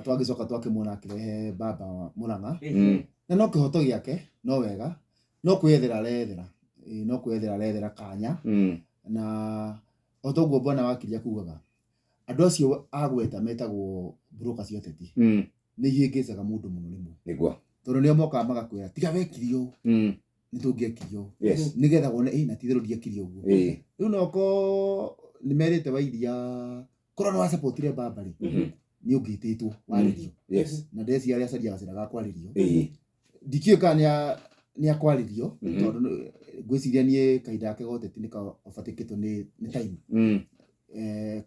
twagicoka twakimwona akirehe baba Murang'a na no kihoto giake no wega no kwethera rethera kanya na otoguo bwana wakiria kugaga andu acio agweta metagwo broker cia teti ni yigicaga mundu muno rimwe niguo tondu nio moka magakwira tiga wekirio ni tungikirio nigetha wone na tithiru ndiekirio uguo riu noko nimerite wairia korona wa support baba ri ni ungititwo waririo na ndeci aria caria gacira kwaririo ndikiuka ni akwaririo tondu gwiciria nie kaida yake goteti ni ka ofatikitwo ni time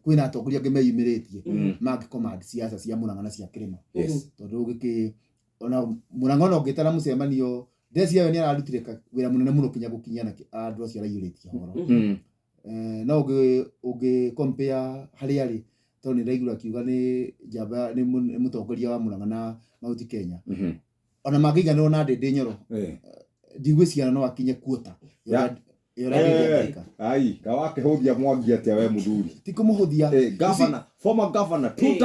kwina atongoria ngimeyumiritie mag command siasa cia Murang'a na cia Kirima tondu giki ona Murang'a no ngitara mucemanio ndeci ayo ni ararutire wira munene muno kinya gukinya na andu acio araiyuritie horo no ugi compare hari ari tondu ni regular kiuga ni jamba ni mutongoria wa Murang'a na Mount Kenya ona magiganirwo na Ndindi Nyoro ndigwiciana no akinye kuota ai kawake hothia mwangi atia we muthuri ti kumuhuthia governor former governor two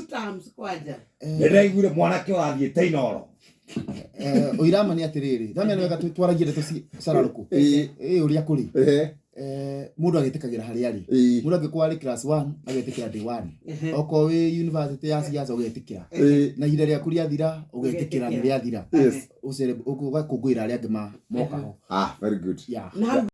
terms kwanja ndeiguire mwanake wathie Tainoro oirama ni atiriri thamia ni wega twaragie ndeto cararuku uria kuri mundu agitikagira hari ari mundu agikwari class 1 agetikira day 1 oko wi university ya siasa ugetikira na ihinda ria kuria thira ugetikira ni ria thira ucere ukugwira ari angi moka ho very good yeah